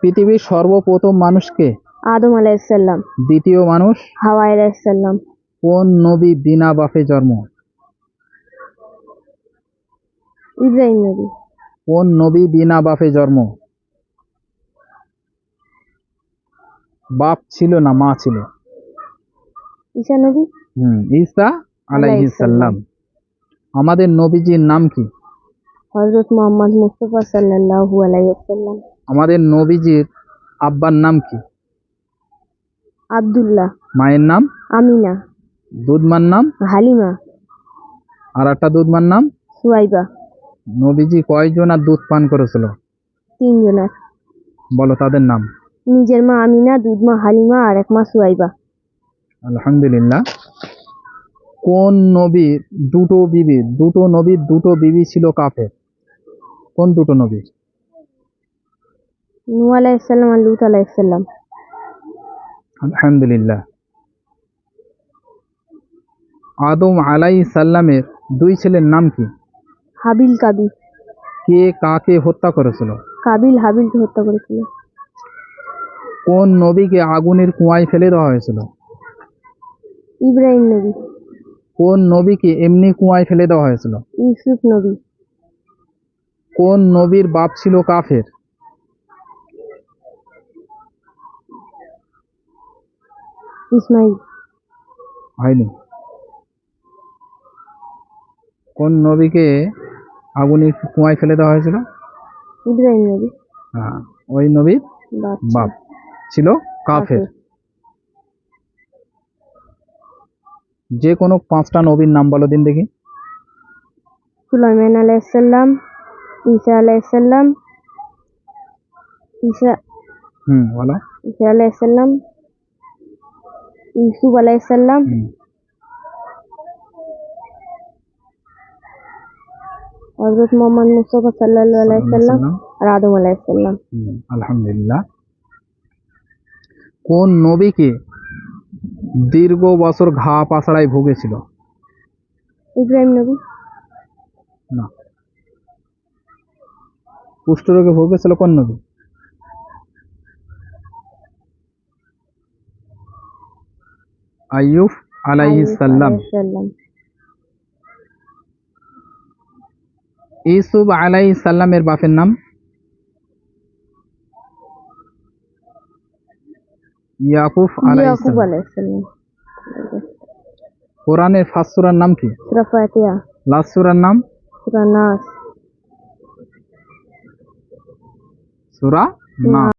পৃথিবীর সর্বপ্রথম মানুষকে? আদম আলাইহিসসালাম। দ্বিতীয় মানুষ? হাওয়া আলাইহিসসালাম। কোন নবী বিনা বাপে জন্ম? ইব্রাহিম নবী। কোন নবী বিনা বাপে জন্ম? বাপ ছিল না মা ছিল? ঈসা নবী। ঈসা আলাইহিস সালাম। আমাদের নবীজির নাম কি? হযরত মুহাম্মদ মুস্তাফা সাল্লাল্লাহু আলাইহি ওয়াসাল্লাম। আমাদের নবীজির আব্বার নাম কি? আব্দুল্লাহ। মায়ের নাম? আমিনা। দুধমার নাম? হালিমা। আর একটা দুধমার নাম? সুয়াইবা। নবীজি কয়জনার দুধ পান করেছিল? 3 জনের। বলো তাদের নাম। নিজের মা আমিনা, দুধমা হালিমা আর এক মা সুয়াইবা। আলহামদুলিল্লাহ। কোন নবীর দুটো বিবি ছিল কাফের? কোন দুটো নবী? নূহ আলাইহিসসালাম আর লূত আলাইহিসসালাম। আলহামদুলিল্লাহ। আদম আলাইহিস সালামের 2 ছেলের নাম কি? হাবিল কাবিল। কে কাকে হত্যা করেছিল? কাবিল হাবিলকে হত্যা করেছিল। কোন নবীকে আগুনের কুয়ায় ফেলে দেওয়া হয়েছিল? ইব্রাহিম নবী। কোন নবীকে এমনি কুয়ায় ফেলে দেওয়া হয়েছিল? ইউসুফ নবী। কোন নবীর বাপ ছিল কাফের? ইসমাইল। হয়নি। কোন নবীকে আগুনের কুয়ায় ফেলে দেওয়া হয়েছিল? ইব্রাহিম নবী। হ্যাঁ, ওই নবীর বাপ ছিল কাফের। যে কোনো 5টা নবীর নাম বলো দিন দেখি। সুলাইমান আলাইহিসসালাম, ঈসা আলাইহিসসালাম, বলো। ঈসা আলাইহিসসালাম, ইউসুফ আলাইহিসসালাম, হযরত মুহাম্মদ মুস্তাফা সাল্লাল্লাহু আলাইহি ওয়াসাল্লাম আর আদম আলাইহিসসালাম। আলহামদুলিল্লাহ। কোন নবীকে দীর্ঘ বছর ঘা পাছড়ায় ভুগেছিল? ইব্রাহিম নবী। না। কুষ্ঠরোগে ভুগেছিল কোন নবী? আইয়ুব আলাইহিস সালাম। ইউসুফ আলাইহিস সালামের বাপের নাম? ইয়াকুব আলাইহিস সালাম। কোরআনের ফার্স্ট সূরার নাম কি? সূরা ফাতিহা। লাস্ট সূরার নাম? সূরা নাস। সূরা নাস।